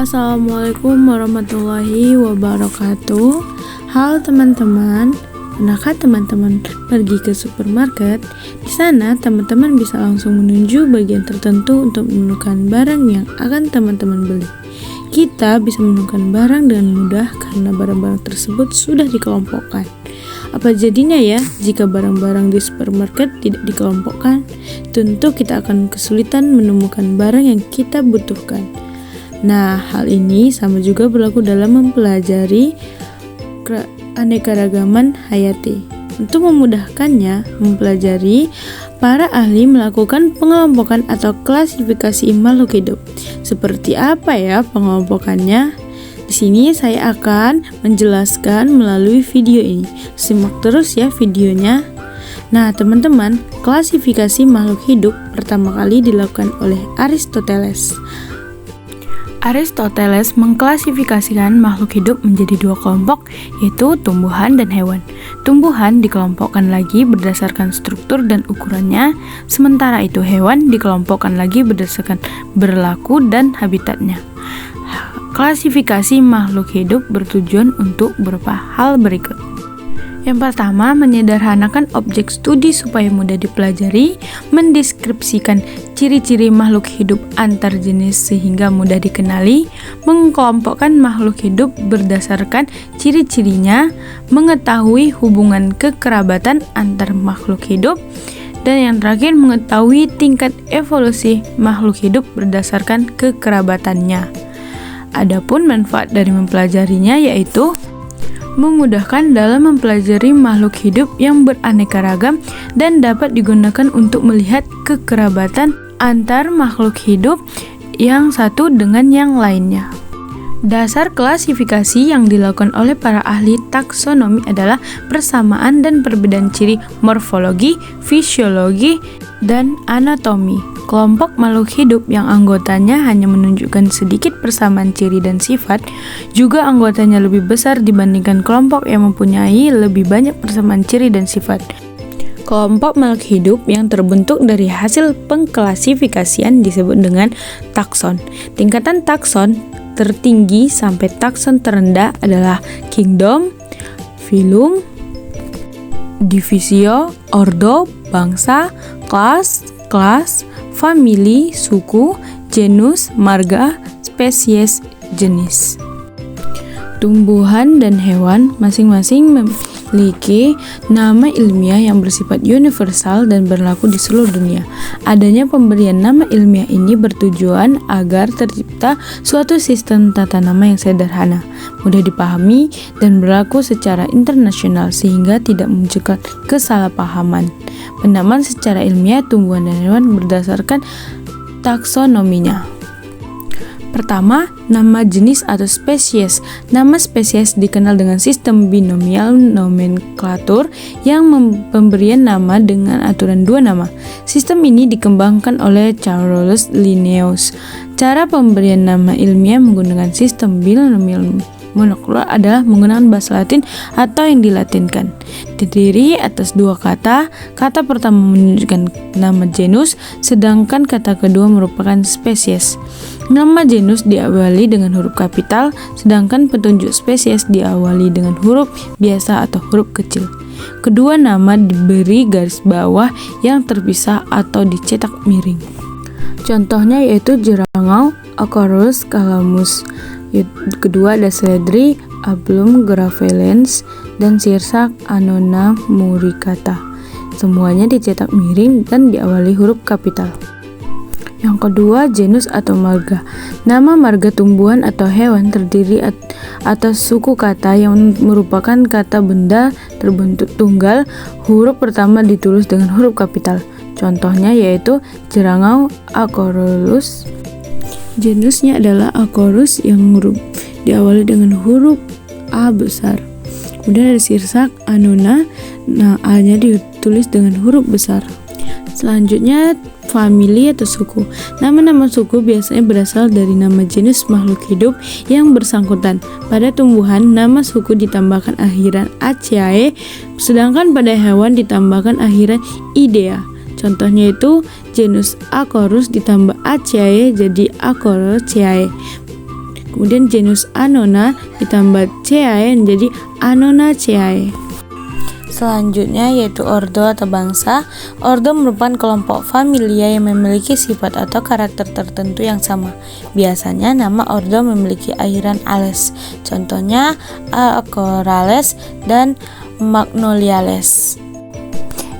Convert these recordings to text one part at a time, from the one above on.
Assalamualaikum warahmatullahi wabarakatuh. Halo teman-teman, pernahkah teman-teman pergi ke supermarket? Di sana teman-teman bisa langsung menuju bagian tertentu untuk menemukan barang yang akan teman-teman beli. Kita bisa menemukan barang dengan mudah karena barang-barang tersebut sudah dikelompokkan. Apa jadinya ya jika barang-barang di supermarket tidak dikelompokkan? Tentu kita akan kesulitan menemukan barang yang kita butuhkan. Nah, hal ini sama juga berlaku dalam mempelajari keanekaragaman hayati. Untuk memudahkannya mempelajari, para ahli melakukan pengelompokan atau klasifikasi makhluk hidup. Seperti apa ya pengelompokannya? Di sini saya akan menjelaskan melalui video ini. Simak terus ya videonya. Nah, teman-teman, klasifikasi makhluk hidup pertama kali dilakukan oleh Aristoteles. Aristoteles mengklasifikasikan makhluk hidup menjadi dua kelompok, yaitu tumbuhan dan hewan. Tumbuhan dikelompokkan lagi berdasarkan struktur dan ukurannya, sementara itu hewan dikelompokkan lagi berdasarkan berlaku dan habitatnya. Klasifikasi makhluk hidup bertujuan untuk beberapa hal berikut. Yang pertama, menyederhanakan objek studi supaya mudah dipelajari, mendeskripsikan ciri-ciri makhluk hidup antar jenis sehingga mudah dikenali, mengelompokkan makhluk hidup berdasarkan ciri-cirinya, mengetahui hubungan kekerabatan antar makhluk hidup, dan yang terakhir mengetahui tingkat evolusi makhluk hidup berdasarkan kekerabatannya. Adapun manfaat dari mempelajarinya yaitu memudahkan dalam mempelajari makhluk hidup yang beraneka ragam dan dapat digunakan untuk melihat kekerabatan antar makhluk hidup yang satu dengan yang lainnya. Dasar klasifikasi yang dilakukan oleh para ahli taksonomi adalah persamaan dan perbedaan ciri morfologi, fisiologi, dan anatomi. Kelompok makhluk hidup yang anggotanya hanya menunjukkan sedikit persamaan ciri dan sifat, juga anggotanya lebih besar dibandingkan kelompok yang mempunyai lebih banyak persamaan ciri dan sifat. Kelompok makhluk hidup yang terbentuk dari hasil pengklasifikasian disebut dengan takson. Tingkatan takson tertinggi sampai takson terendah adalah kingdom, phylum, divisio, ordo, bangsa, kelas, famili, suku, genus, marga, spesies, jenis. Tumbuhan dan hewan masing-masing memiliki nama ilmiah yang bersifat universal dan berlaku di seluruh dunia. Adanya pemberian nama ilmiah ini bertujuan agar tercipta suatu sistem tata nama yang sederhana, mudah dipahami, dan berlaku secara internasional sehingga tidak memunculkan kesalahpahaman. Penamaan secara ilmiah tumbuhan dan hewan berdasarkan taksonominya. Pertama, nama jenis atau spesies. Nama spesies dikenal dengan sistem binomial nomenklatur yang pemberian nama dengan aturan dua nama. Sistem ini dikembangkan oleh Charles Linnaeus. Cara pemberian nama ilmiah menggunakan sistem binomial monoklar adalah menggunakan bahasa Latin atau yang dilatinkan. Terdiri atas dua kata. Kata pertama menunjukkan nama genus, sedangkan kata kedua merupakan spesies. Nama genus diawali dengan huruf kapital, sedangkan petunjuk spesies diawali dengan huruf biasa atau huruf kecil. Kedua nama diberi garis bawah yang terpisah atau dicetak miring. Contohnya yaitu Gerangau, Acorus calamus. Kedua ada Seledri, Ablum graveolens, dan Sirsak Annona muricata. Semuanya dicetak miring dan diawali huruf kapital. Yang kedua, genus atau marga. Nama marga tumbuhan atau hewan terdiri atas suku kata yang merupakan kata benda terbentuk tunggal. Huruf pertama ditulis dengan huruf kapital. Contohnya yaitu Gerangau, Acorus. Genusnya adalah Acorus yang diawali dengan huruf A besar. Kemudian ada Sirsak Annona, A-nya ditulis dengan huruf besar. Selanjutnya famili atau suku. Nama-nama suku biasanya berasal dari nama jenis makhluk hidup yang bersangkutan. Pada tumbuhan, nama suku ditambahkan akhiran aceae, sedangkan pada hewan ditambahkan akhiran idea. Contohnya itu genus Acorus ditambah aceae jadi Acoroceae. Kemudian genus Annona ditambah Ceae menjadi Annonaceae. Selanjutnya yaitu ordo atau bangsa. Ordo merupakan kelompok familia yang memiliki sifat atau karakter tertentu yang sama. Biasanya nama ordo memiliki akhiran ales. Contohnya Acorales dan Magnoliales.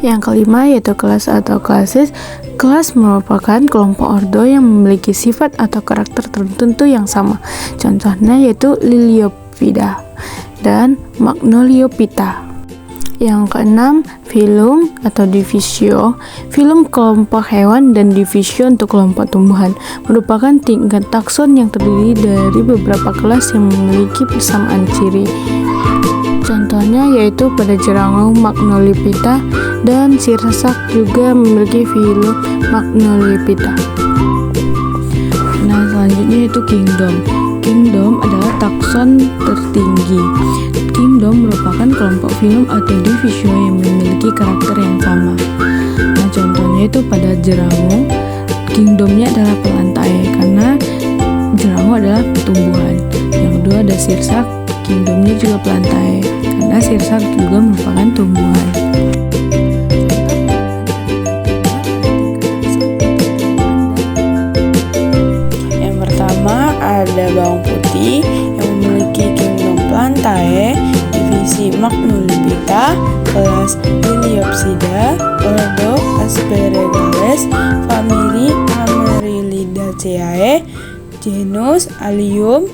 Yang kelima yaitu kelas atau klasis. Kelas merupakan kelompok ordo yang memiliki sifat atau karakter tertentu yang sama. Contohnya yaitu Liliophyda dan Magnoliophyta. Yang keenam, filum atau divisio. Filum kelompok hewan dan divisio untuk kelompok tumbuhan merupakan tingkat takson yang terdiri dari beberapa kelas yang memiliki persamaan ciri. Contohnya yaitu pada jerango Magnoliophyta dan sirsak juga memiliki filum Magnoliophyta. Nah, selanjutnya yaitu kingdom. Kingdom adalah takson tertinggi. Kingdom merupakan kelompok filum atau divisio yang memiliki karakter yang sama. Nah, contohnya itu pada jerango, kingdomnya adalah pelantai karena jerango adalah tumbuhan. Yang kedua ada sirsak, kingdomnya juga pelantai karena sirsak juga merupakan tumbuhan. Yang pertama ada bawang putih yang memiliki kingdom Plantae, divisi Magnoliophyta, kelas Liliopsida, ordo Aspergillus, famili Amaryllidaceae, genus Allium,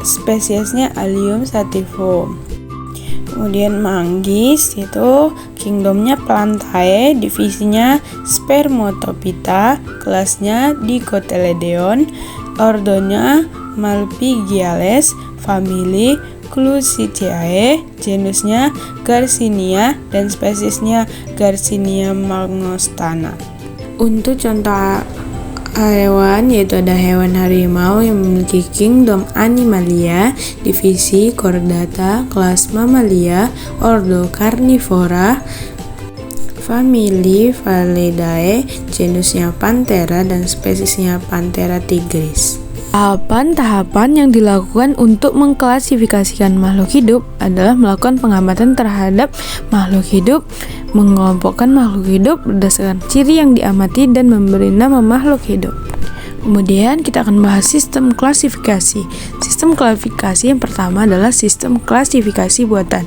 spesiesnya Allium sativum. Kemudian manggis itu kingdomnya Plantae, divisinya Spermatophyta, kelasnya Dicotyledon, ordonya Malpighiales, famili Clusicae, genusnya Garcinia dan spesiesnya Garcinia magnostana. Untuk contoh hewan yaitu ada hewan harimau yang memiliki kingdom Animalia, divisi Chordata, kelas Mammalia, ordo Carnivora, famili Phallidae, genusnya Panthera dan spesiesnya Panthera tigris. Tahapan-tahapan yang dilakukan untuk mengklasifikasikan makhluk hidup adalah melakukan pengamatan terhadap makhluk hidup, mengelompokkan makhluk hidup berdasarkan ciri yang diamati dan memberi nama makhluk hidup. Kemudian kita akan bahas sistem klasifikasi. Sistem klasifikasi yang pertama adalah sistem klasifikasi buatan.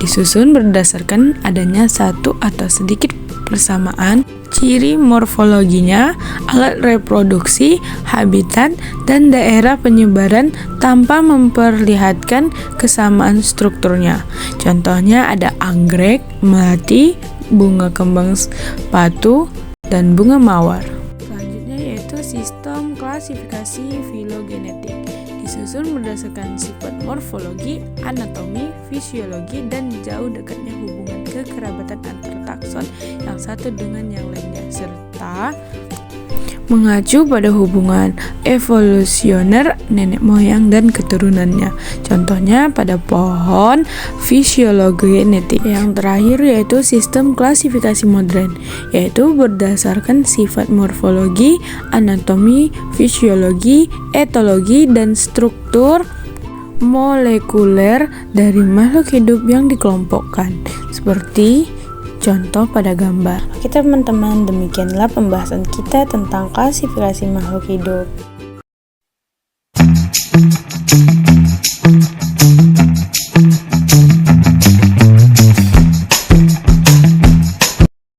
Disusun berdasarkan adanya satu atau sedikit persamaan ciri morfologinya, alat reproduksi, habitat, dan daerah penyebaran tanpa memperlihatkan kesamaan strukturnya. Contohnya ada anggrek, melati, bunga kembang sepatu, dan bunga mawar. Selanjutnya yaitu sistem klasifikasi filogenetik. Disusun berdasarkan sifat morfologi, anatomi, fisiologi, dan jauh dekatnya hubungan kekerabatan antar takson yang satu dengan yang lainnya, serta mengacu pada hubungan evolusioner nenek moyang dan keturunannya. Contohnya pada pohon filogenetik. Yang terakhir yaitu sistem klasifikasi modern, yaitu berdasarkan sifat morfologi, anatomi, fisiologi, etologi, dan struktur molekuler dari makhluk hidup yang dikelompokkan. Seperti contoh pada gambar. Oke teman-teman, demikianlah pembahasan kita tentang klasifikasi makhluk hidup.